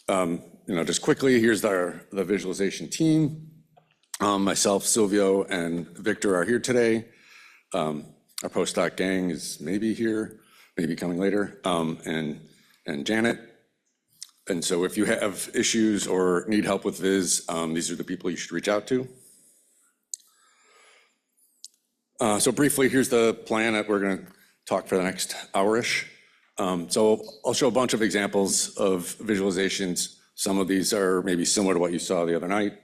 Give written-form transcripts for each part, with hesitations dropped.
Just quickly, here's the visualization team. Myself, Silvio, and Victor are here today. Our postdoc gang is maybe here, maybe coming later, and Janet. And so if you have issues or need help with Viz, these are the people you should reach out to. So briefly, here's the plan that we're going to talk for the next hour-ish. So I'll show a bunch of examples of visualizations. Some of these are maybe similar to what you saw the other night.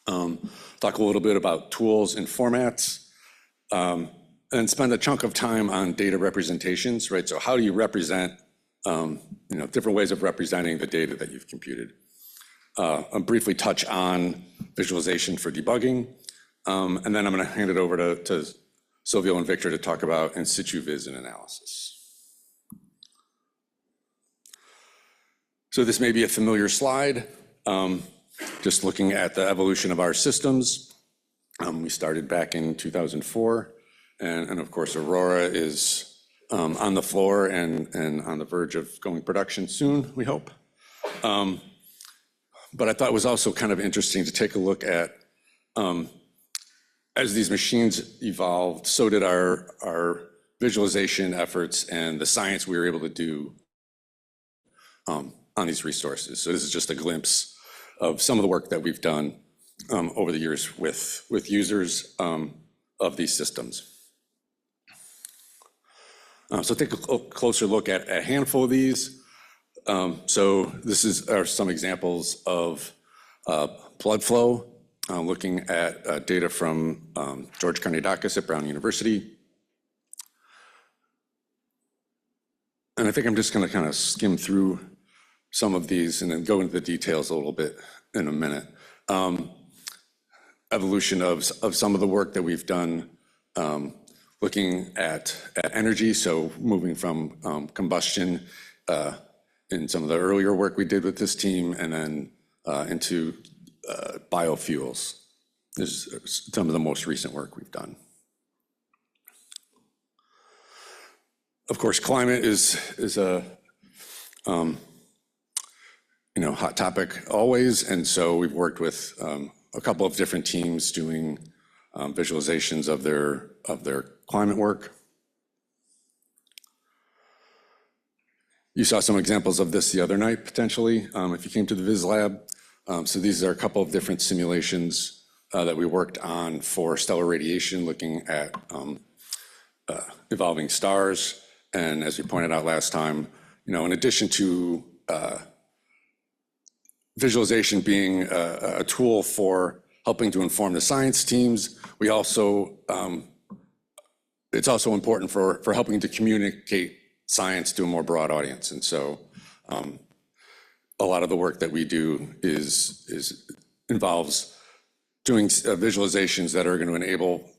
Talk a little bit about tools and formats, and spend a chunk of time on data representations, right? So how do you represent, different ways of representing the data that you've computed? I'll briefly touch on visualization for debugging, and then I'm going to hand it over to Silvio and Victor to talk about in situ viz and analysis. So this may be a familiar slide, just looking at the evolution of our systems. We started back in 2004, and of course, Aurora is on the floor and on the verge of going production soon, we hope. But I thought it was also kind of interesting to take a look at, as these machines evolved, so did our visualization efforts and the science we were able to do on these resources. So this is just a glimpse of some of the work that we've done over the years with users of these systems. So take a closer look at a handful of these. So this are some examples of blood flow, looking at data from George Karnidakis at Brown University. And I think I'm just going to kind of skim through some of these and then go into the details a little bit in a minute. Evolution of some of the work that we've done, looking at energy, so moving from combustion in some of the earlier work we did with this team, and then into biofuels. This is some of the most recent work we've done. Of course, climate is a hot topic always, and so we've worked with a couple of different teams doing visualizations of their climate work. You saw some examples of this the other night, potentially, if you came to the Viz Lab. So these are a couple of different simulations that we worked on for stellar radiation, looking at evolving stars. And as we pointed out last time, in addition to visualization being a tool for helping to inform the science teams, we also, it's also important for helping to communicate science to a more broad audience. And so a lot of the work that we do involves doing visualizations that are going to enable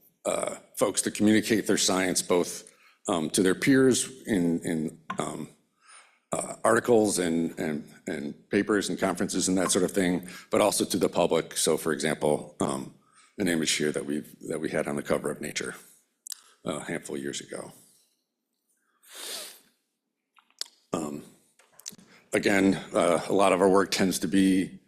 folks to communicate their science both to their peers in articles and papers and conferences and that sort of thing, but also to the public. So, for example, an image here that we had on the cover of Nature a handful of years ago. Again, a lot of our work tends to be,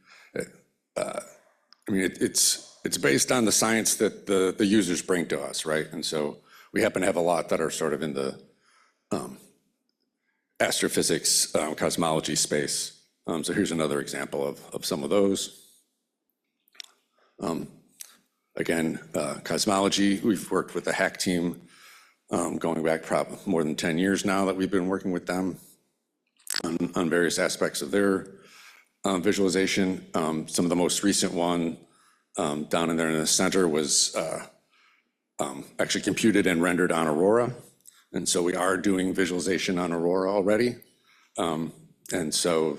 it's based on the science that the users bring to us, right? And so we happen to have a lot that are sort of in the astrophysics, cosmology space. So here's another example of some of those. Again, cosmology, we've worked with the HACC team going back probably more than 10 years now that we've been working with them on various aspects of their visualization. Some of the most recent one down in there in the center was actually computed and rendered on Aurora. And so we are doing visualization on Aurora already. And so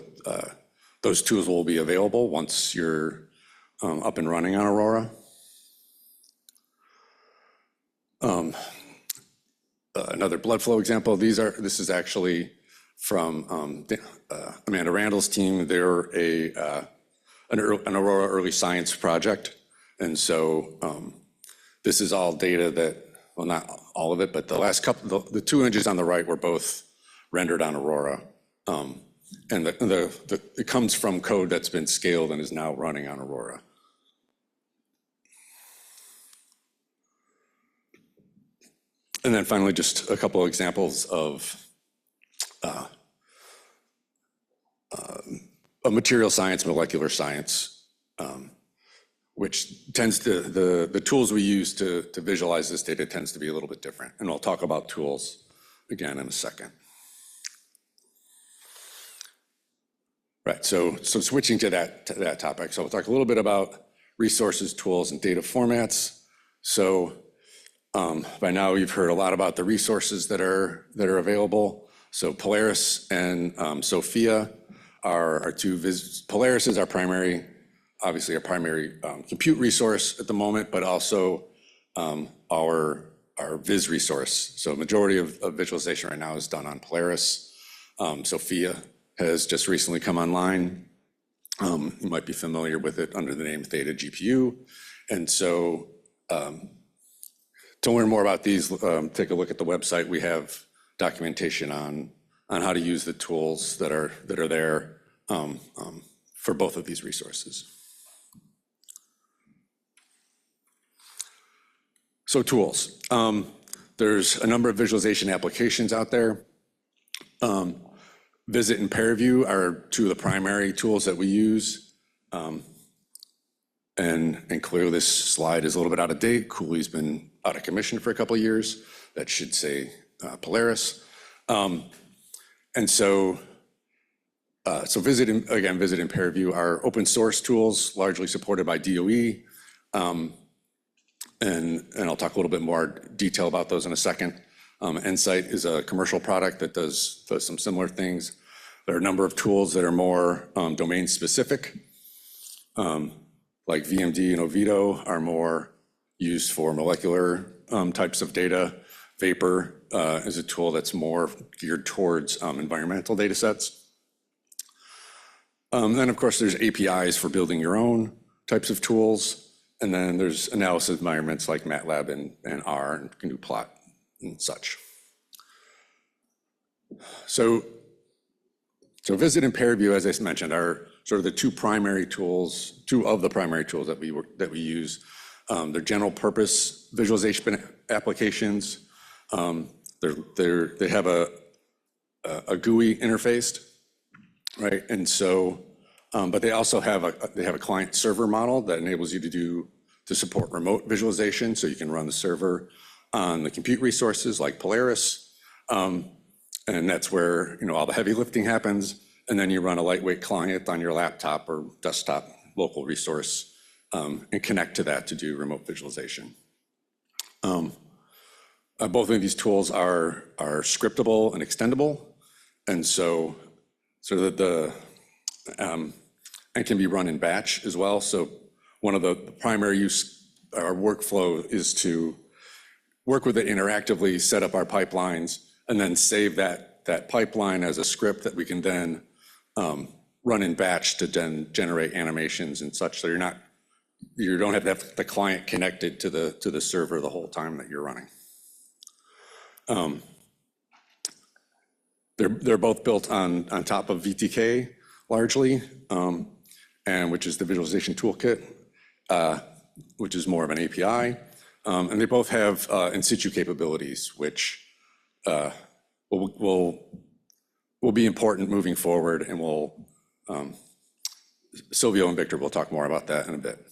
those tools will be available once you're up and running on Aurora. Another blood flow example, this is actually from Amanda Randall's team. They're an Aurora early science project. And so this is all data that, well, not all of it, but the last couple, the two images on the right were both rendered on Aurora. And it comes from code that's been scaled and is now running on Aurora. And then finally, just a couple of examples of material science, molecular science, which tends to, the tools we use to visualize this data tends to be a little bit different. And I'll talk about tools again in a second. Right, so switching to that topic. So we'll talk a little bit about resources, tools, and data formats. So by now you've heard a lot about the resources that are available. So Polaris and Sophia are our two. Polaris is our primary, obviously our primary compute resource at the moment, but also our viz resource. So majority of visualization right now is done on Polaris. Sophia has just recently come online. You might be familiar with it under the name Theta GPU. And so to learn more about these, take a look at the website. We have documentation on how to use the tools that are there for both of these resources. So tools. There's a number of visualization applications out there. Visit and Pairview are two of the primary tools that we use. And clearly this slide is a little bit out of date. Cooley's been out of commission for a couple of years. That should say Polaris. And so Visit and Pairview are open source tools, largely supported by DOE. And I'll talk a little bit more detail about those in a second. Insight is a commercial product that does some similar things. There are a number of tools that are more domain specific, like VMD and Oviedo are more used for molecular types of data. Vapor is a tool that's more geared towards environmental data sets. Then of course there's APIs for building your own types of tools. And then there's analysis environments like MATLAB and R and GNU Plot and such. So Visit and Pairview, as I mentioned, are sort of the two of the primary tools that we use. They're general purpose visualization applications. They have a GUI interfaced, right? And so, but they also have a client server model that enables you to support remote visualization, so you can run the server on the compute resources like Polaris. And that's where all the heavy lifting happens. And then you run a lightweight client on your laptop or desktop local resource and connect to that to do remote visualization. Both of these tools are scriptable and extendable. And so that and can be run in batch as well. So one of the primary use, our workflow is to work with it interactively, set up our pipelines, and then save that pipeline as a script that we can then run in batch to then generate animations and such. So you don't have to have the client connected to the server the whole time that you're running. They're both built on top of VTK largely, and which is the visualization toolkit, which is more of an API. And they both have in situ capabilities, which will be important moving forward, and Silvio and Victor will talk more about that in a bit.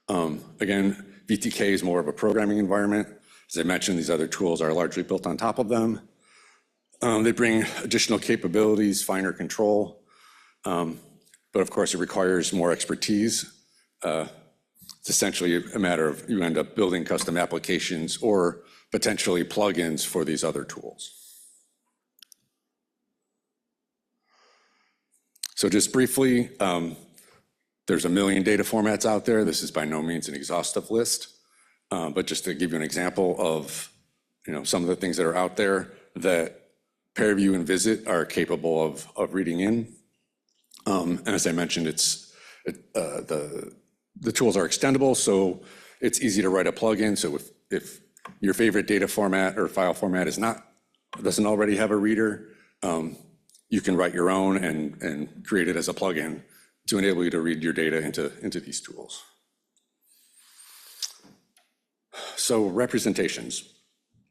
Again, VTK is more of a programming environment. As I mentioned, these other tools are largely built on top of them. They bring additional capabilities, finer control, but of course it requires more expertise. It's essentially a matter of you end up building custom applications or potentially plugins for these other tools. So just briefly, there's 1 million data formats out there. This is by no means an exhaustive list, but just to give you an example of some of the things that are out there that Pairview and Visit are capable of reading in. And as I mentioned, the tools are extendable, so it's easy to write a plugin. So if your favorite data format or file format doesn't already have a reader, you can write your own and create it as a plugin to enable you to read your data into these tools. So representations.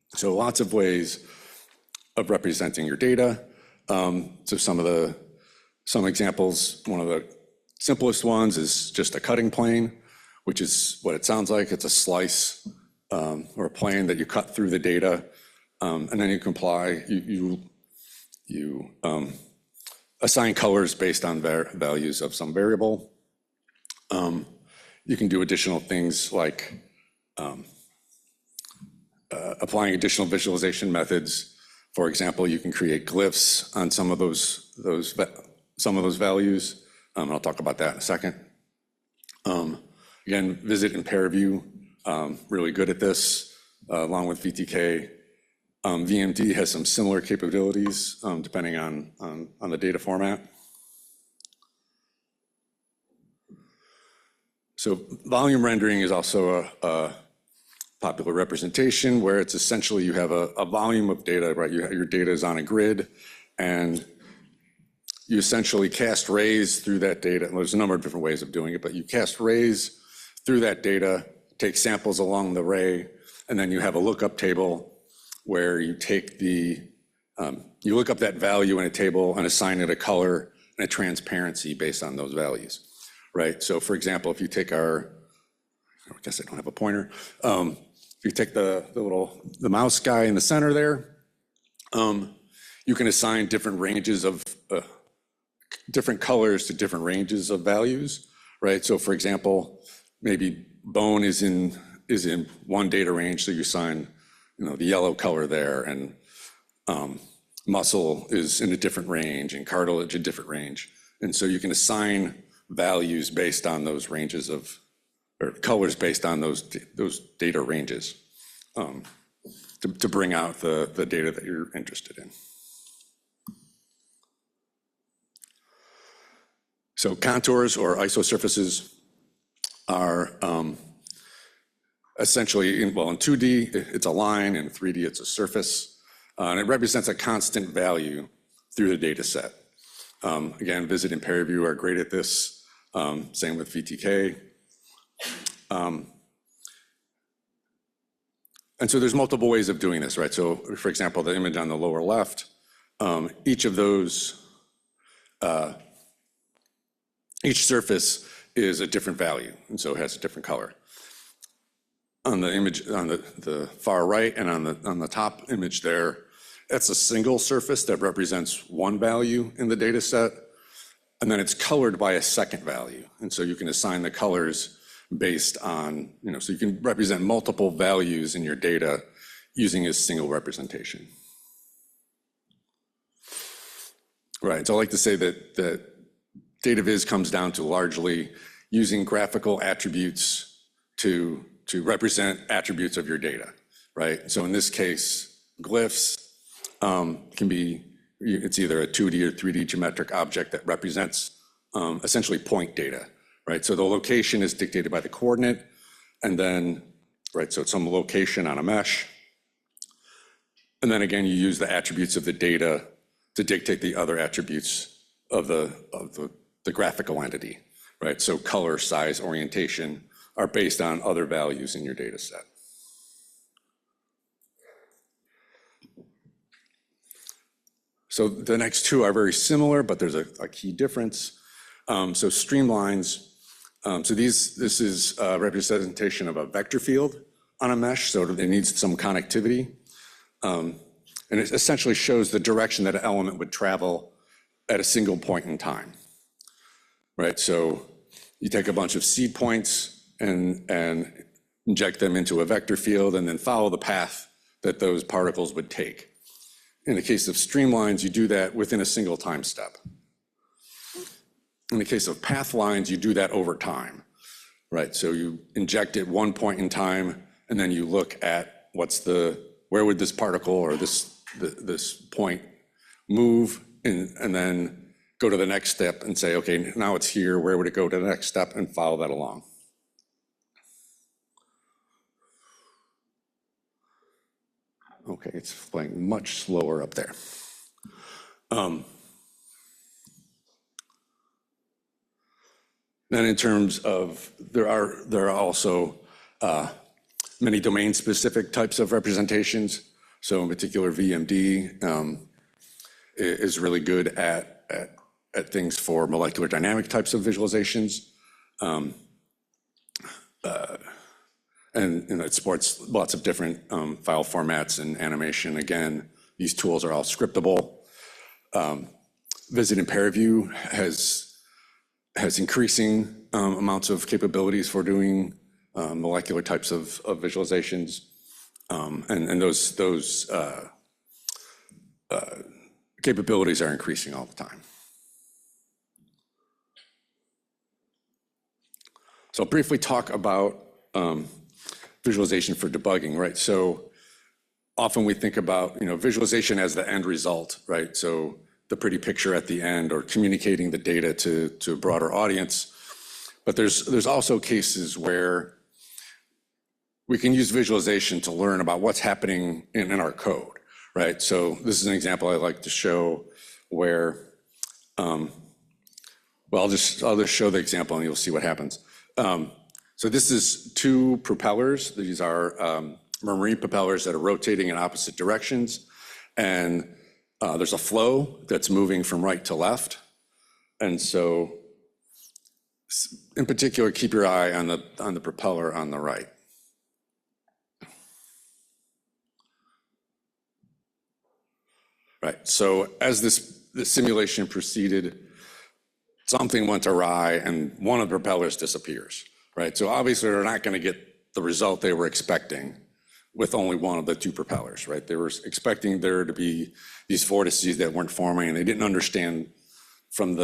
So lots of ways of representing your data. So some examples, one of the simplest ones is just a cutting plane, which is what it sounds like. It's a slice or a plane that you cut through the data, and then you can apply, you assign colors based on values of some variable. You can do additional things like applying additional visualization methods. For example, you can create glyphs on some of those values. I'll talk about that in a second. Again, visit and pair view, really good at this, along with VTK. VMD has some similar capabilities depending on the data format. So volume rendering is also a popular representation where it's essentially you have a volume of data, right? Your data is on a grid, and you essentially cast rays through that data. Well, there's a number of different ways of doing it, but you cast rays through that data, take samples along the ray, and then you have a lookup table where you take you look up that value in a table and assign it a color and a transparency based on those values, right? So for example, if you take I guess I don't have a pointer. If you take the mouse guy in the center there, you can assign different ranges of different colors to different ranges of values, right? So for example, maybe bone is in one data range, so you assign the yellow color there, and muscle is in a different range, and cartilage a different range. And so you can assign values based on those ranges or colors based on those data ranges to bring out the data that you're interested in. So contours or isosurfaces are essentially, in 2D, it's a line, and 3D, it's a surface. And it represents a constant value through the data set. Again, visit and pair view are great at this. Same with VTK. And so there's multiple ways of doing this, right? So for example, the image on the lower left, each of those, each surface is a different value, and so it has a different color. On the image on the far right and on the top image there, that's a single surface that represents one value in the data set, and then it's colored by a second value. And so you can assign the colors based on, so you can represent multiple values in your data using a single representation. Right, so I like to say that data viz comes down to largely using graphical attributes to represent attributes of your data, right? So in this case, glyphs can be, it's either a 2D or 3D geometric object that represents essentially point data, right? So the location is dictated by the coordinate, and then, right, so it's some location on a mesh. And then again, you use the attributes of the data to dictate the other attributes of the graphical entity, right? So color, size, orientation are based on other values in your data set. So the next two are very similar, but there's a key difference. So streamlines, so this is a representation of a vector field on a mesh, so it needs some connectivity. And it essentially shows the direction that an element would travel at a single point in time, right? So you take a bunch of seed points and inject them into a vector field and then follow the path that those particles would take. In the case of streamlines, you do that within a single time step. In the case of path lines, you do that over time, right? So you inject at one point in time, and then you look at where would this particle or this point move, and then go to the next step and say, okay, now it's here, where would it go to the next step, and follow that along. Okay, it's playing much slower up there. Then in terms of, there are also many domain-specific types of representations. So in particular, VMD is really good at things for molecular dynamic types of visualizations. And it supports lots of different file formats and animation. Again, these tools are all scriptable. Visit and Pair View has increasing amounts of capabilities for doing molecular types of visualizations. And those capabilities are increasing all the time. So I'll briefly talk about visualization for debugging, right? So often we think about, visualization as the end result, right? So the pretty picture at the end or communicating the data to a broader audience. But there's also cases where we can use visualization to learn about what's happening in our code, right? So this is an example I like to show where, well, I'll just show the example and you'll see what happens. So this is two propellers. These are marine propellers that are rotating in opposite directions. And there's a flow that's moving from right to left. And so in particular, keep your eye on the propeller on the right. Right, so as this simulation proceeded, something went awry and one of the propellers disappears, right? So obviously they're not going to get the result they were expecting with only one of the two propellers, right? They were expecting there to be these vortices that weren't forming, and they didn't understand from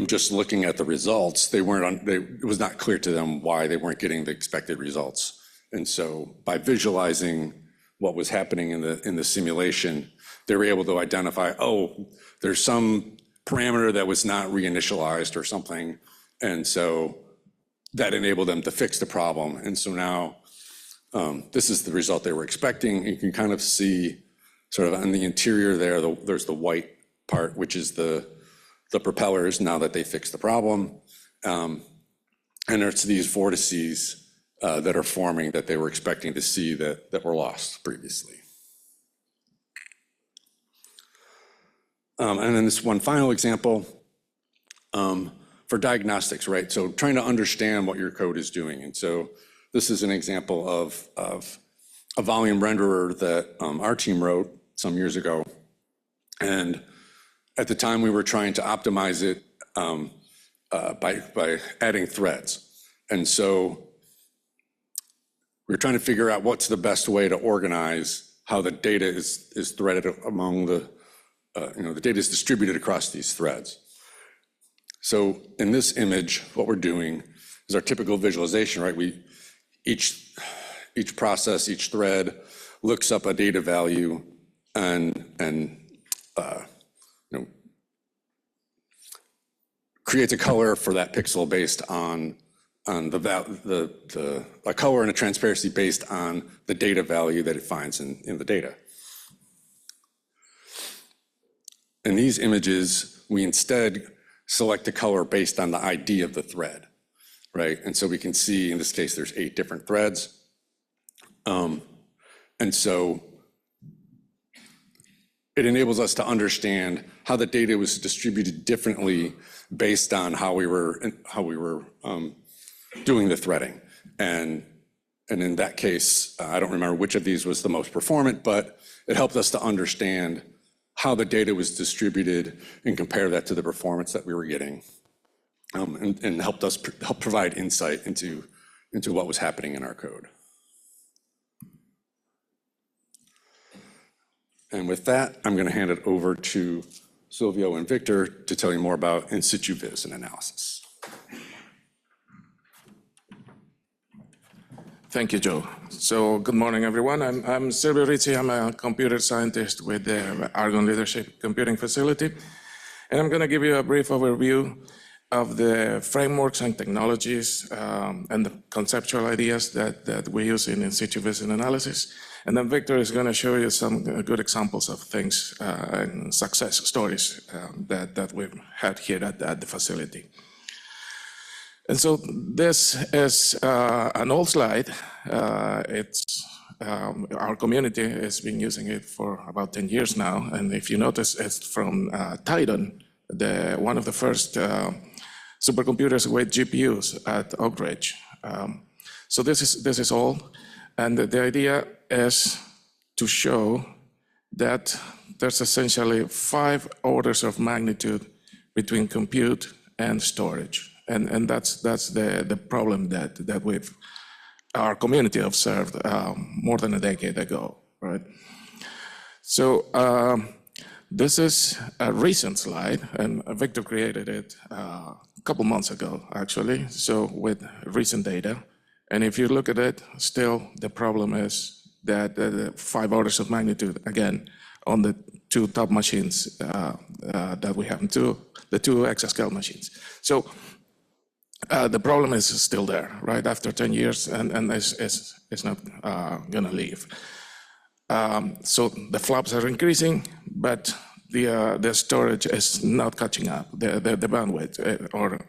just looking at the results, it was not clear to them why they weren't getting the expected results. And so by visualizing what was happening in the simulation, they were able to identify, oh, there's some parameter that was not reinitialized or something. And so that enabled them to fix the problem. And so now this is the result they were expecting. You can kind of see sort of on the interior there, there's the white part, which is the propellers now that they fixed the problem. And there's these vortices that are forming that they were expecting to see that were lost previously. And then this one final example for diagnostics, right? So trying to understand what your code is doing. And so this is an example of a volume renderer that our team wrote some years ago. And at the time, we were trying to optimize it by adding threads. And so we were trying to figure out what's the best way to organize how the data is threaded among the data is distributed across these threads. So in this image, what we're doing is our typical visualization, right? Each process, each thread looks up a data value and creates a color for that pixel based on a color and a transparency based on the data value that it finds in the data. In these images, we instead select a color based on the ID of the thread, right? And so we can see, in this case, there's 8 different threads. And so it enables us to understand how the data was distributed differently based on how we were doing the threading. And in that case, I don't remember which of these was the most performant, but it helped us to understand how the data was distributed and compare that to the performance that we were getting, and help provide insight into what was happening in our code. And with that, I'm going to hand it over to Silvio and Victor to tell you more about in situ viz and analysis. Thank you, Joe. So good morning, everyone. I'm Silvio Rizzi. I'm a computer scientist with the Argonne Leadership Computing Facility. And I'm going to give you a brief overview of the frameworks and technologies and the conceptual ideas that we use in situ viz and analysis. And then Victor is going to show you some good examples of things and success stories that we've had here at the facility. And so this is an old slide. Our community has been using it for about 10 years now. And if you notice, it's from Titan, one of the first supercomputers with GPUs at Oak Ridge. So this is all. And the idea is to show that there's essentially 5 orders of magnitude between compute and storage. And that's the problem that our community observed more than a decade ago, right? So this is a recent slide, and Victor created it a couple months ago, actually, so with recent data. And if you look at it, still the problem is that the 5 orders of magnitude, again, on the 2 top machines that we have, the 2 exascale machines. So the problem is still there, right, after 10 years, and it's not going to leave. So the flops are increasing, but the storage is not catching up. The bandwidth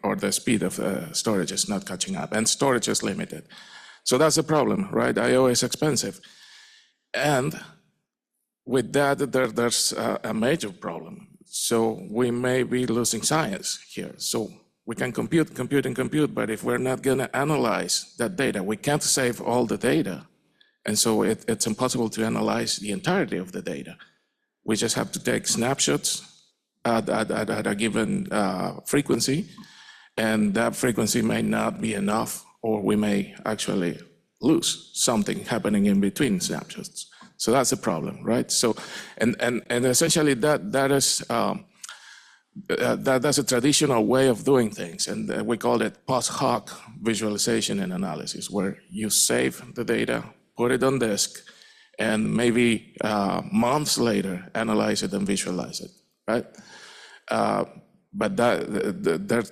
or the speed of storage is not catching up, and storage is limited. So that's the problem, right? I/O is expensive. And with that, there's a major problem. So we may be losing science here. So we can compute, but if we're not going to analyze that data, we can't save all the data. And so it's impossible to analyze the entirety of the data. We just have to take snapshots at a given frequency, and that frequency may not be enough, or we may actually lose something happening in between snapshots. So that's a problem, right? So, and essentially that is that's a traditional way of doing things, and we call it post hoc visualization and analysis, where you save the data, put it on disk, and maybe months later analyze it and visualize it, right? But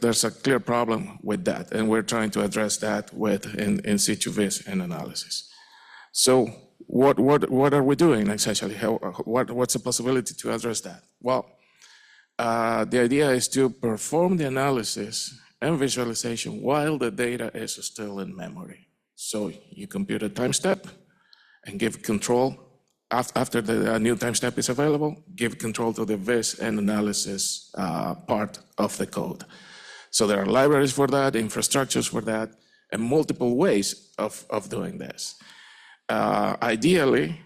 there's a clear problem with that, and we're trying to address that with in situ vis and analysis. So what are we doing essentially? What's the possibility to address that? Well, the idea is to perform the analysis and visualization while the data is still in memory. So you compute a time step and give control after the new time step is available, give control to the vis and analysis part of the code. So there are libraries for that, infrastructures for that, and multiple ways of doing this. Ideally,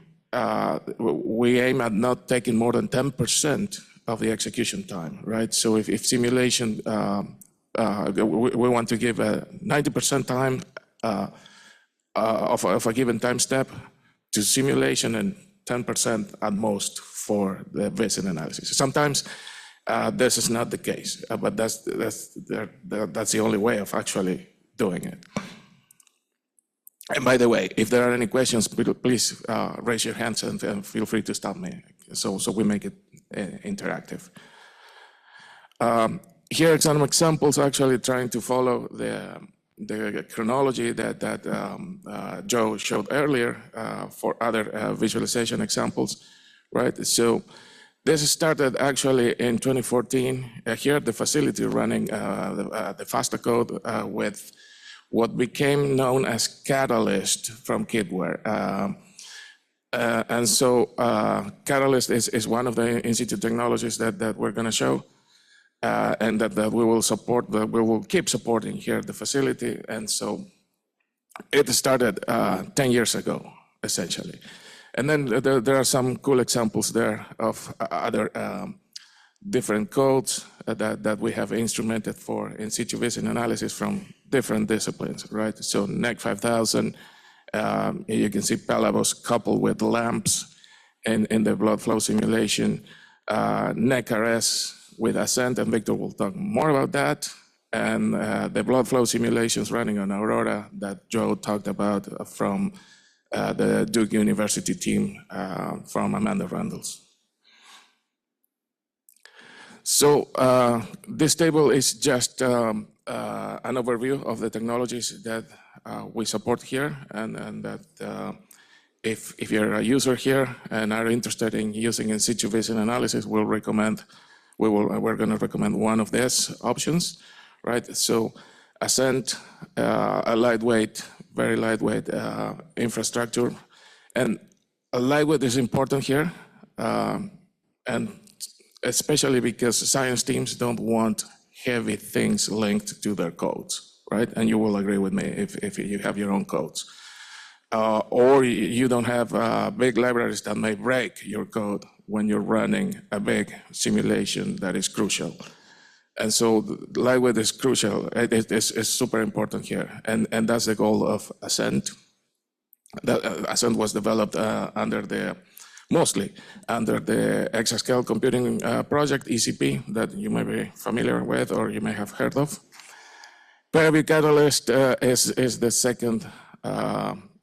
we aim at not taking more than 10% of the execution time, right? So if simulation, we want to give a 90% time of a given time step to simulation and 10% at most for the vis and analysis. Sometimes this is not the case, but that's the only way of actually doing it. And by the way, if there are any questions, please raise your hands and feel free to stop me, so we make it interactive. Here are some examples, actually trying to follow the chronology that Joe showed earlier for other visualization examples, right? So this started actually in 2014 here at the facility, running the FASTA code with what became known as Catalyst from Kidware. And so Catalyst is one of the in-situ technologies that we're going to show. And that we will support, that we will keep supporting here at the facility. And so it started 10 years ago, essentially. And then there are some cool examples there of other different codes that we have instrumented for in situ vis and analysis from different disciplines, right? So NEC 5000, you can see Pelabos coupled with lamps in the blood flow simulation, NEC RS, with Ascent, and Victor will talk more about that, and the blood flow simulations running on Aurora that Joe talked about from the Duke University team from Amanda Randalls. So this table is just an overview of the technologies that we support here, and that if you're a user here and are interested in using in situ vis and analysis, we'll recommend we're going to recommend one of these options, right? So Ascent, a lightweight, very lightweight infrastructure. And a lightweight is important here, and especially because science teams don't want heavy things linked to their codes, right? And you will agree with me if you have your own codes. Or you don't have big libraries that may break your code when you're running a big simulation that is crucial. And so lightweight is crucial. It's super important here. And that's the goal of Ascent. Ascent was developed mostly under the Exascale Computing Project, ECP, that you may be familiar with or you may have heard of. Peer-review Catalyst is the second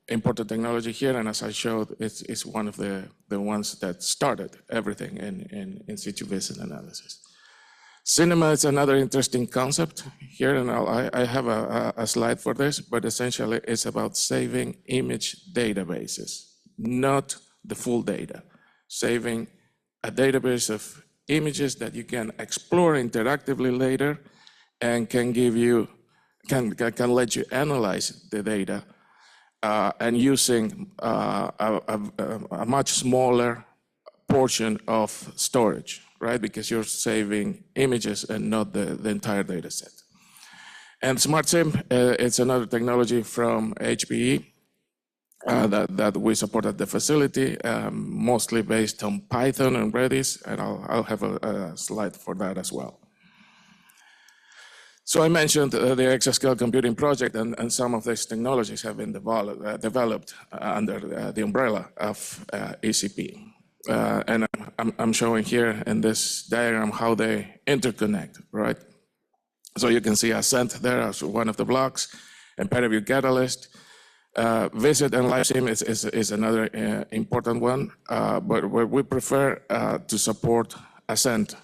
important technology here, and as I showed, it's one of the ones that started everything in situ visit analysis. Cinema is another interesting concept here, and I have a slide for this, but essentially it's about saving image databases, not the full data. Saving a database of images that you can explore interactively later and can let you analyze the data and using a much smaller portion of storage, right? Because you're saving images and not the entire data set. And SmartSim, it's another technology from HPE that we support at the facility, mostly based on Python and Redis, and I'll have a slide for that as well. So I mentioned the Exascale Computing Project, and some of these technologies have been developed under the umbrella of ECP. And I'm showing here in this diagram how they interconnect, right? So you can see Ascent there as one of the blocks, and Peer-review Catalyst. Visit and LiveSim is another important one, but we prefer to support Ascent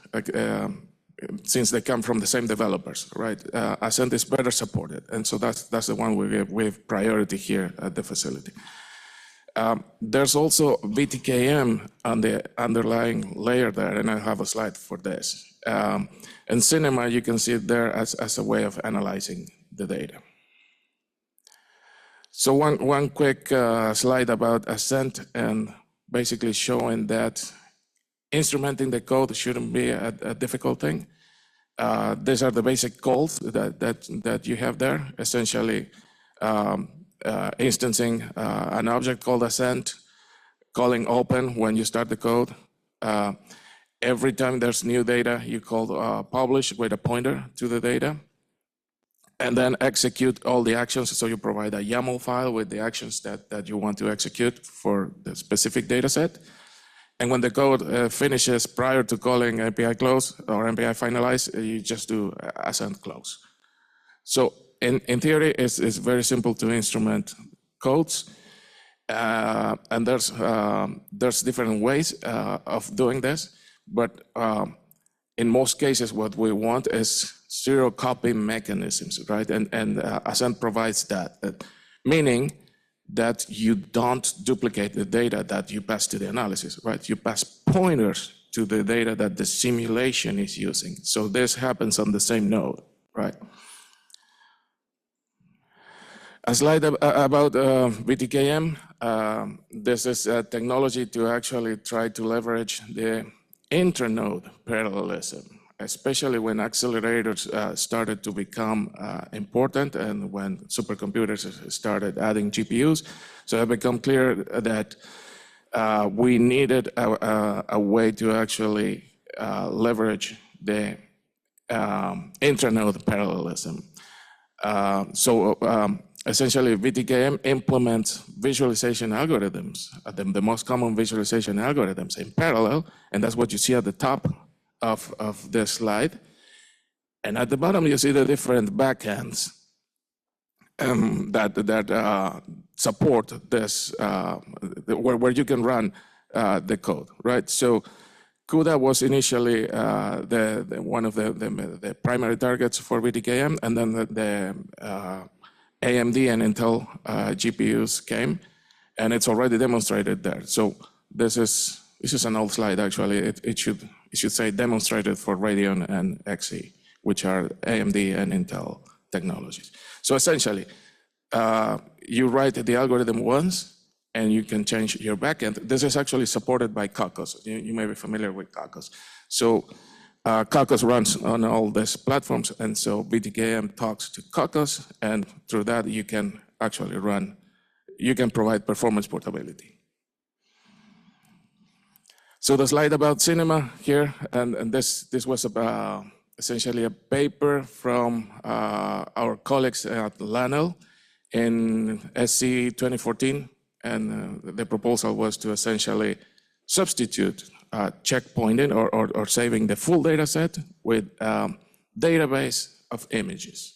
since they come from the same developers, right? Ascent is better supported, and so that's the one we give priority here at the facility. There's also VTKM on the underlying layer there, and I have a slide for this. And Cinema, you can see it there as a way of analyzing the data. So one quick slide about Ascent, and basically showing that instrumenting the code shouldn't be a difficult thing. These are the basic calls that you have there, essentially instancing an object called Ascent, calling open when you start the code. Every time there's new data, you call publish with a pointer to the data, and then execute all the actions. So you provide a YAML file with the actions that you want to execute for the specific data set. And when the code finishes prior to calling API close or API finalize, you just do Ascent close. So in theory, it's very simple to instrument codes. And there's different ways of doing this, but in most cases, what we want is zero copy mechanisms, right? And Ascent provides that, meaning that you don't duplicate the data that you pass to the analysis, right? You pass pointers to the data that the simulation is using. So this happens on the same node, right? A slide about VTKM. This is a technology to actually try to leverage the internode parallelism, especially when accelerators started to become important and when supercomputers started adding GPUs. So it became clear that we needed a way to actually leverage the internode parallelism. Essentially, VTKM implements visualization algorithms, the most common visualization algorithms in parallel, and that's what you see at the top of this slide. And at the bottom, you see the different backends that support this, where you can run the code, right? So CUDA was initially one of the primary targets for VTKM, and then the AMD and Intel GPUs came, and it's already demonstrated there. So this is an old slide, actually. It should say demonstrated for Radeon and Xe, which are AMD and Intel technologies. So essentially, you write the algorithm once, and you can change your backend. This is actually supported by Caucus. You may be familiar with Caucus. So Caucus runs on all these platforms, and so BTKM talks to Caucus, and through that you can actually you can provide performance portability. So the slide about cinema here, and this was essentially a paper from our colleagues at LANL in SC 2014, and the proposal was to essentially substitute checkpointing or saving the full data set with a database of images.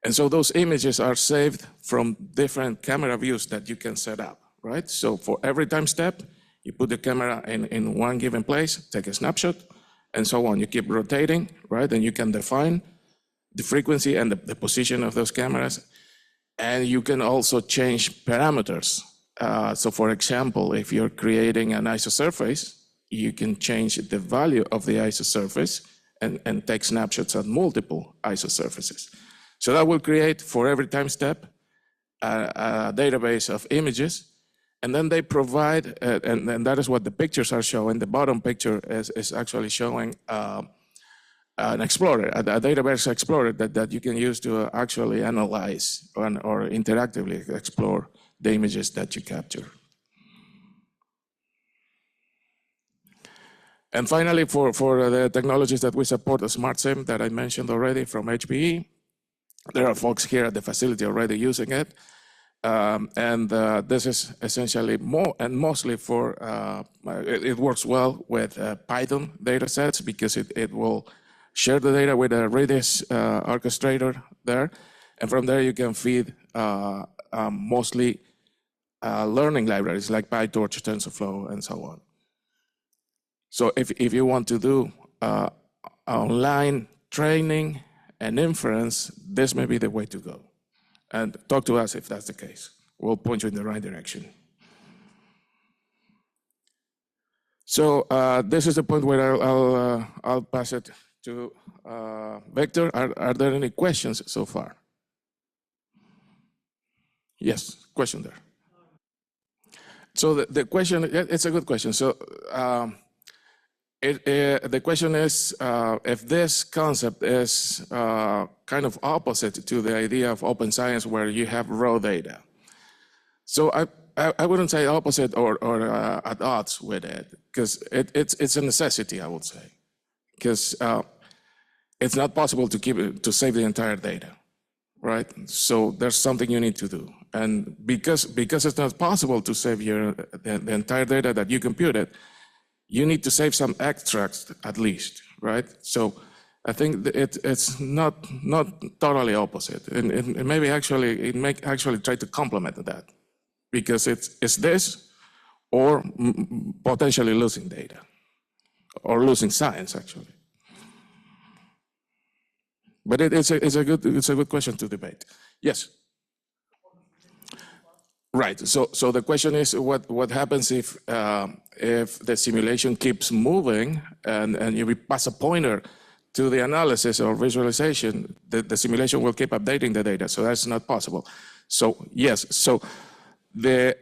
And so those images are saved from different camera views that you can set up, right? So for every time step, you put the camera in one given place, take a snapshot, and so on. You keep rotating, right? And you can define the frequency and the position of those cameras. And you can also change parameters. So for example, if you're creating an isosurface, you can change the value of the isosurface and take snapshots of multiple isosurfaces. So that will create, for every time step, a database of images. And then they provide, and that is what the pictures are showing. The bottom picture is actually showing an explorer, a database explorer that you can use to actually analyze or interactively explore the images that you capture. And finally, for the technologies that we support, the SmartSim that I mentioned already from HPE, there are folks here at the facility already using it. This is essentially mostly for, it works well with Python data sets because it will share the data with a Redis orchestrator there. And from there you can feed mostly learning libraries like PyTorch, TensorFlow, and so on. So if you want to do online training and inference, this may be the way to go. And talk to us if that's the case. We'll point you in the right direction. So this is the point where I'll pass it to Victor. Are there any questions so far? Yes, question there. So the question, it's a good question. So the question is if this concept is kind of opposite to the idea of open science where you have raw data. So I wouldn't say opposite or at odds with it, because it's a necessity, I would say, because it's not possible to save the entire data, right? So there's something you need to do, and because it's not possible to save the entire data that you computed, you need to save some extracts at least, right? So I think it's not totally opposite, and maybe it may actually try to complement that, because it's this or potentially losing data or losing science actually. But it's a good question to debate. Yes. Right. So the question is, what happens if the simulation keeps moving and you pass a pointer to the analysis or visualization, the simulation will keep updating the data. So that's not possible. So yes. So the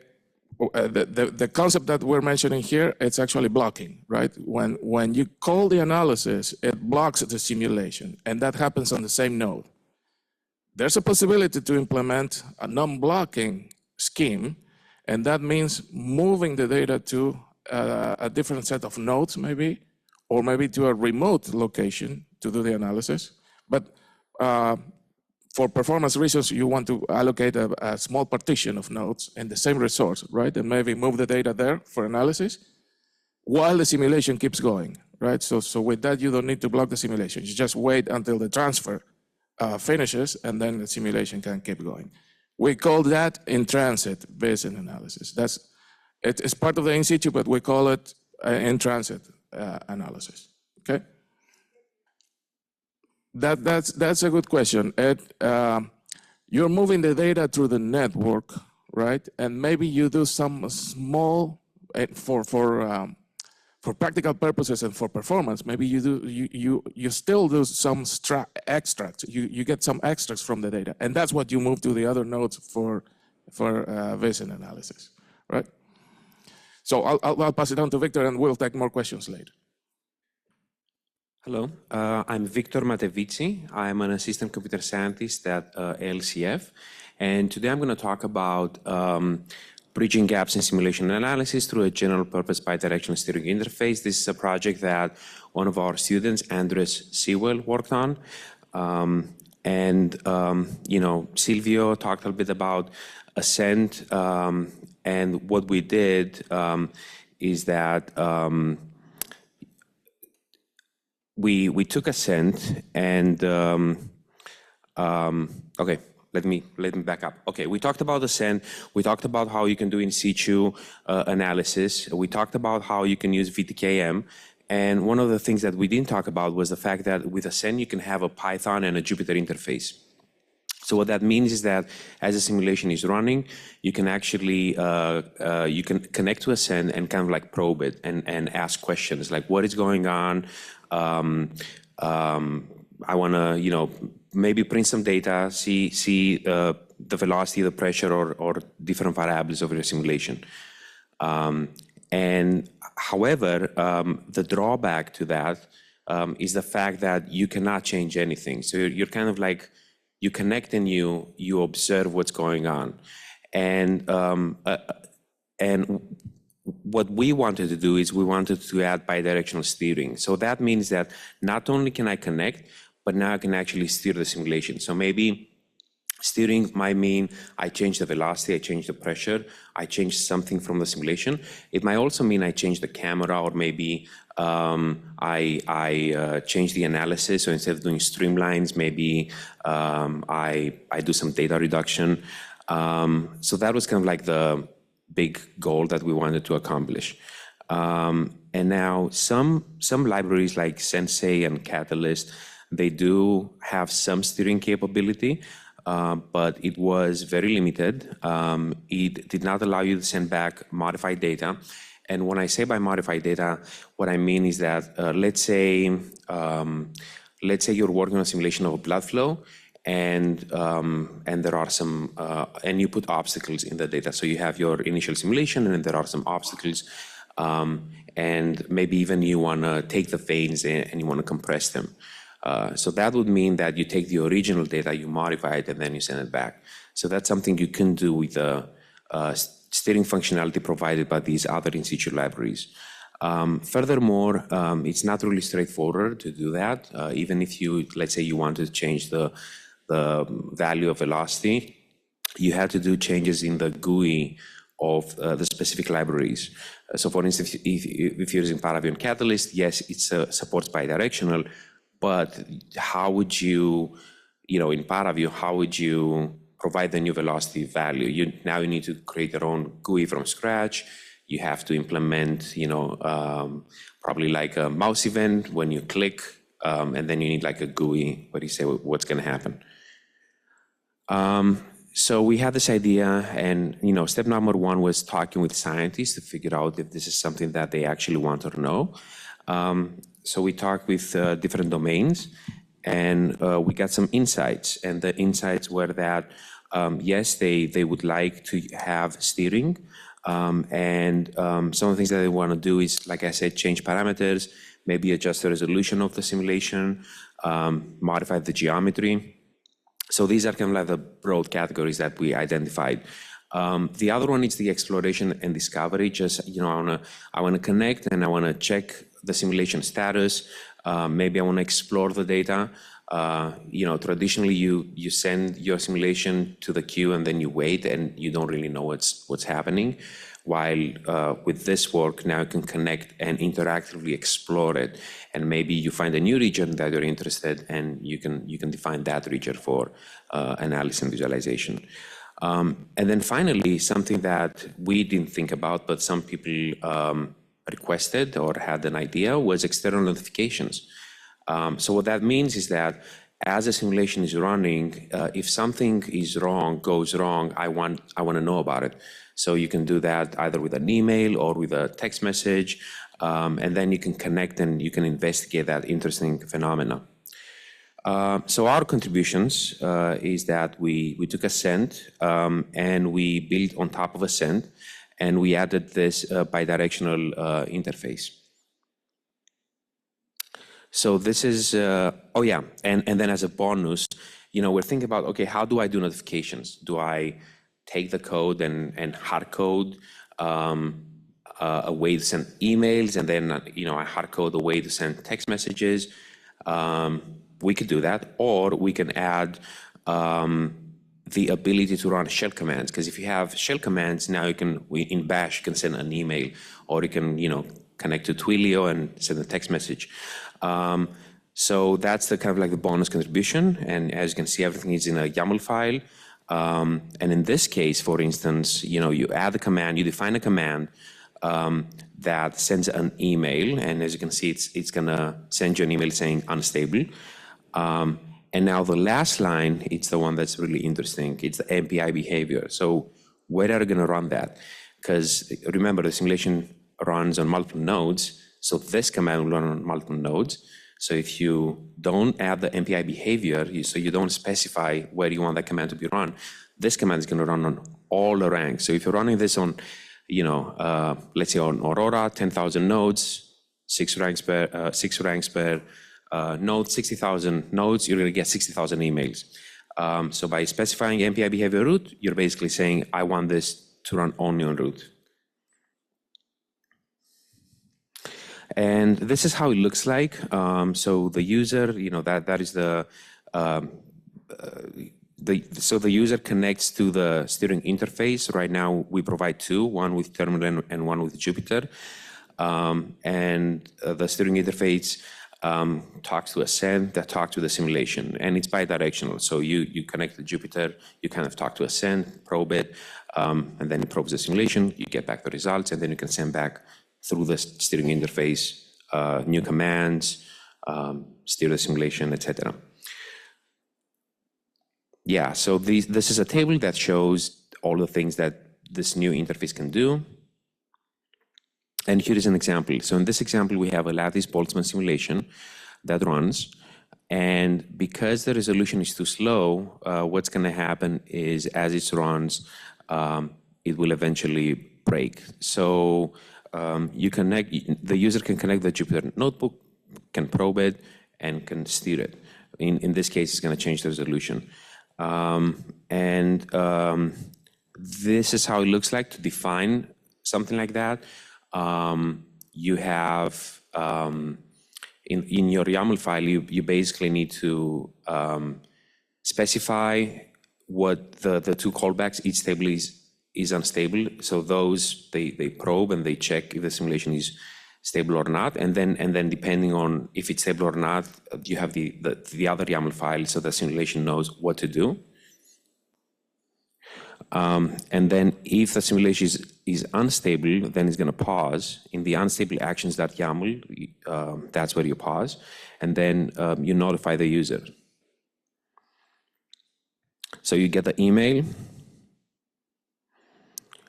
concept that we're mentioning here, it's actually blocking, right? When you call the analysis, it blocks the simulation, and that happens on the same node. There's a possibility to implement a non-blocking scheme, and that means moving the data to a different set of nodes maybe, or maybe to a remote location to do the analysis. But for performance reasons, you want to allocate a small partition of nodes in the same resource, right? And maybe move the data there for analysis while the simulation keeps going, right? So with that, you don't need to block the simulation. You just wait until the transfer finishes, and then the simulation can keep going. We call that in-transit Bayesian analysis. It's part of the in-situ, but we call it in-transit analysis, okay? That's a good question. You're moving the data through the network, right? And maybe you do some small, for for practical purposes and for performance, maybe you still do some extracts. You get some extracts from the data, and that's what you move to the other nodes for vision analysis, right? So I'll pass it on to Victor, and we'll take more questions later. Hello, I'm Victor Mateevitsi. I'm an assistant computer scientist at ALCF, and today I'm going to talk about bridging gaps in simulation analysis through a general-purpose bidirectional steering interface. This is a project that one of our students, Andres Sewell, worked on. Silvio talked a little bit about Ascent, and what we did is that we took Ascent and okay. Let me back up. Okay, we talked about Ascent. We talked about how you can do in situ analysis. We talked about how you can use VTKM. And one of the things that we didn't talk about was the fact that with Ascent, you can have a Python and a Jupyter interface. So what that means is that as a simulation is running, you can actually you can connect to Ascent and kind of like probe it and ask questions like, what is going on? I want to, maybe print some data, see the velocity, the pressure, or different variables of your simulation. And however, the drawback to that is the fact that you cannot change anything. So you're kind of like, you connect and you observe what's going on. And what we wanted to do is we wanted to add bidirectional steering. So that means that not only can I connect, but now I can actually steer the simulation. So maybe steering might mean I change the velocity, I change the pressure, I change something from the simulation. It might also mean I change the camera, or maybe I change the analysis. So instead of doing streamlines, maybe I do some data reduction. So that was kind of like the big goal that we wanted to accomplish. And now some libraries like Sensei and Catalyst, they do have some steering capability, but it was very limited. It did not allow you to send back modified data. And when I say by modified data, what I mean is that let's say you're working on a simulation of a blood flow, and there are some, and you put obstacles in the data. So you have your initial simulation, and then there are some obstacles, and maybe even you want to take the veins and you want to compress them. So that would mean that you take the original data, you modify it, and then you send it back. So that's something you can do with the steering functionality provided by these other in situ libraries. Furthermore, it's not really straightforward to do that. Even if you, let's say you want to change the value of velocity, you have to do changes in the GUI of the specific libraries. So for instance, if you're using Paravion Catalyst, yes, it supports bidirectional, but how would you, in Paravion, how would you provide the new velocity value? Now you need to create your own GUI from scratch. You have to implement, probably like a mouse event when you click, and then you need like a GUI where you say what's going to happen. So we had this idea, and step number one was talking with scientists to figure out if this is something that they actually want to know. So we talked with different domains, and we got some insights. And the insights were that, yes, they would like to have steering. And some of the things that they want to do is, like I said, change parameters, maybe adjust the resolution of the simulation, modify the geometry. So these are kind of like the broad categories that we identified. The other one is the exploration and discovery. Just, I want to connect and I want to check the simulation status. Maybe I want to explore the data. Traditionally you send your simulation to the queue and then you wait and you don't really know what's happening. While with this work, now you can connect and interactively explore it. And maybe you find a new region that you're interested in, and you can define that region for analysis and visualization. And then finally, something that we didn't think about, but some people requested or had an idea, was external notifications. So what that means is that as a simulation is running, if something goes wrong, I want to know about it. So you can do that either with an email or with a text message. And then you can connect and you can investigate that interesting phenomena. So our contributions is that we took Ascent and we built on top of Ascent, and we added this bidirectional interface. So this is, oh yeah, and then as a bonus, we're thinking about, okay, how do I do notifications? Do I take the code and hard code a way to send emails, and then I hard code a way to send text messages? We could do that, or we can add the ability to run shell commands. Because if you have shell commands, now in Bash, you can send an email, or you can connect to Twilio and send a text message. So that's the kind of like the bonus contribution. And as you can see, everything is in a YAML file. And in this case, for instance, you add a command, you define a command that sends an email. And as you can see, it's going to send you an email saying unstable. And now the last line, it's the one that's really interesting. It's the MPI behavior. So where are you going to run that? Because remember, the simulation runs on multiple nodes. So this command will run on multiple nodes. So if you don't add the MPI behavior, so you don't specify where you want that command to be run, this command is going to run on all the ranks. So if you're running this on, let's say on Aurora, 10,000 nodes, 6 ranks per node, 60,000 nodes, you're going to get 60,000 emails. So by specifying MPI behavior root, you're basically saying, I want this to run only on root. And this is how it looks like. So the user, that is so the user connects to the steering interface. Right now, we provide 2, one with Terminal and one with Jupyter. And the steering interface talks to Ascent, that talks to the simulation, and it's bidirectional. So you connect to Jupyter, you kind of talk to Ascent, probe it, and then it probes the simulation, you get back the results, and then you can send back through the steering interface new commands, steer the simulation, etc. Yeah, so this is a table that shows all the things that this new interface can do. And here is an example. So in this example, we have a lattice-Boltzmann simulation that runs. And because the resolution is too slow, what's going to happen is as it runs, it will eventually break. So the user can connect the Jupyter notebook, can probe it, and can steer it. In this case, it's going to change the resolution. This is how it looks like to define something like that. You have, in your YAML file, you basically need to specify what the 2 callbacks, each table is unstable. So those, they probe and they check if the simulation is stable or not. And then depending on if it's stable or not, you have the other YAML file so the simulation knows what to do. And then if the simulation is unstable, then it's going to pause. In the unstable actions.yaml, that's where you pause. And then you notify the user. So you get the email.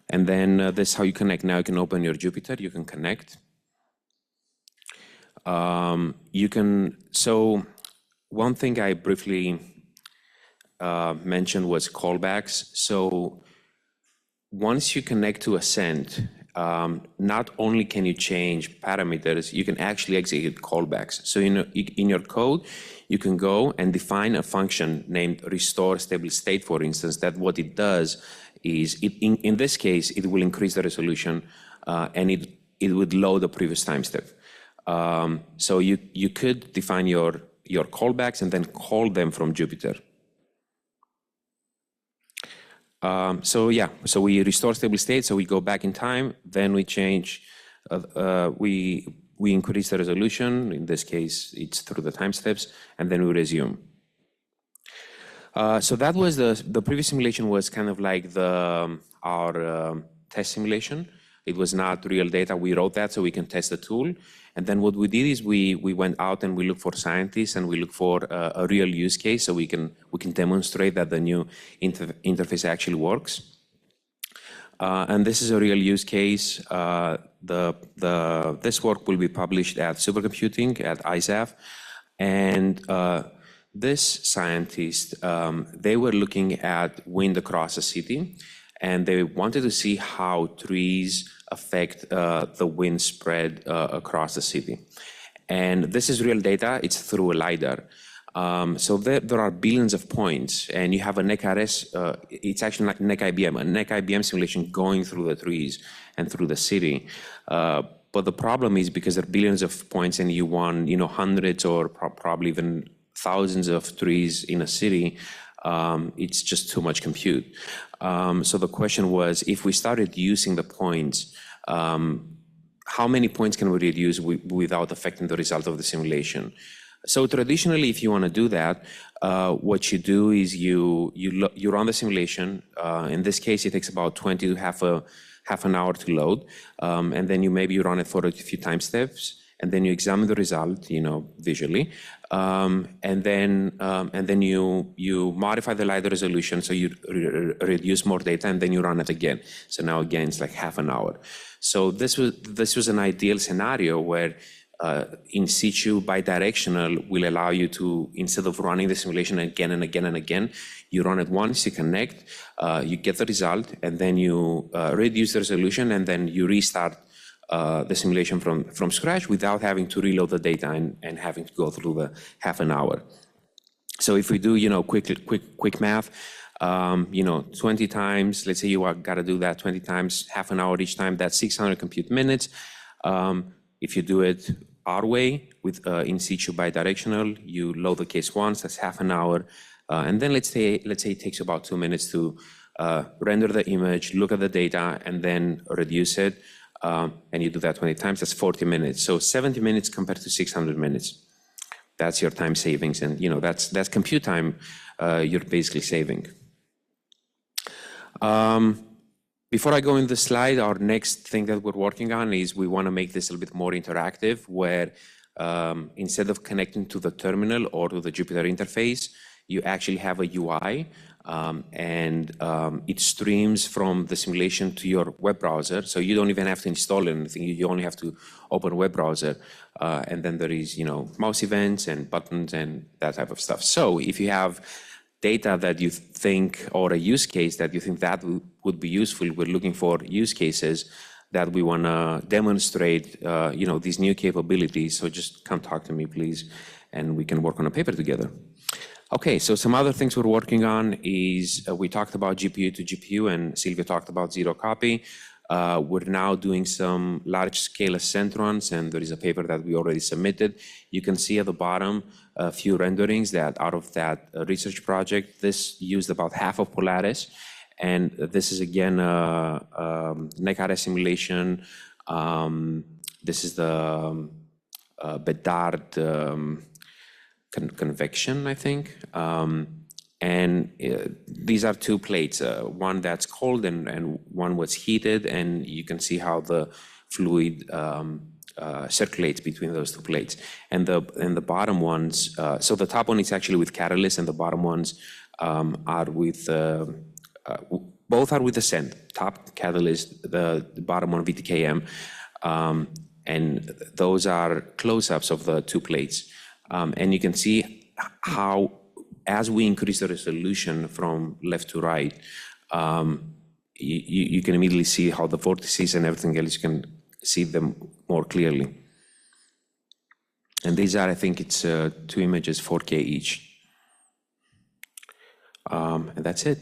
And then this is how you connect. Now you can open your Jupyter, you can connect. So one thing I briefly mentioned was callbacks. So once you connect to Ascent, not only can you change parameters, you can actually execute callbacks. So in your code, you can go and define a function named restore stable state, for instance, that what it does is, in this case, it will increase the resolution and it would load the previous time step. So you could define your callbacks and then call them from Jupyter. So we restore stable state, so we go back in time, then we change, we increase the resolution, in this case it's through the time steps, and then we resume. So that was the previous simulation was kind of like our test simulation. It was not real data, we wrote that so we can test the tool. And then what we did is we went out and we looked for scientists and we looked for a real use case so we can demonstrate that the new interface actually works. And this is a real use case. This work will be published at Supercomputing at ISAF. And this scientist, they were looking at wind across a city, and they wanted to see how trees affect the wind spread across the city. And this is real data. It's through a LiDAR. So there are billions of points, and you have a NEC-RS, it's actually like NEC-IBM, a NEC-IBM simulation going through the trees and through the city. But the problem is because there are billions of points and you want, hundreds or probably even thousands of trees in a city, it's just too much compute. So the question was, if we started using the points, how many points can we reduce without affecting the result of the simulation? So traditionally, if you want to do that, what you do is you run the simulation. In this case, it takes about 20 to half an hour to load, and then maybe you run it for a few time steps, and then you examine the result, visually, and then you modify the LiDAR resolution, so you reduce more data, and then you run it again. So now again, it's like half an hour. So this was an ideal scenario where in situ bidirectional will allow you to, instead of running the simulation again and again and again, you run it once, you connect, you get the result, and then you reduce the resolution, and then you restart the simulation from scratch without having to reload the data and having to go through the half an hour. So if we do, quick math, 20 times, let's say you got to do that 20 times, half an hour each time, that's 600 compute minutes. If you do it our way with in situ bidirectional, you load the case once, that's half an hour. And then let's say it takes about 2 minutes to render the image, look at the data, and then reduce it. And you do that 20 times, that's 40 minutes. So 70 minutes compared to 600 minutes. That's your time savings. And that's compute time you're basically saving. Before I go in the slide, our next thing that we're working on is we want to make this a little bit more interactive, where instead of connecting to the terminal or to the Jupyter interface, you actually have a UI, and it streams from the simulation to your web browser. So you don't even have to install anything. You only have to open a web browser. And then there is, mouse events and buttons and that type of stuff. So if you have data that you think, or a use case that you think that would be useful, we're looking for use cases that we want to demonstrate, these new capabilities. So just come talk to me, please, and we can work on a paper together. Okay, so some other things we're working on is we talked about GPU to GPU, and Silvio talked about zero copy. We're now doing some large-scale ascent runs, and there is a paper that we already submitted. You can see at the bottom a few renderings that out of that research project. This used about half of Polaris, and this is again a NEC-RS simulation. This is the Bedard convection, I think. And these are two plates, one that's cold and one was heated, and you can see how the fluid circulates between those two plates. And the bottom ones, so the top one is actually with catalyst, and the bottom ones are with, both are with ascent, top catalyst, the bottom one VTKM, and those are close-ups of the two plates. And you can see how, as we increase the resolution from left to right, you can immediately see how the vortices and everything else, you can see them more clearly. And these are, I think it's 2 images, 4K each. And that's it.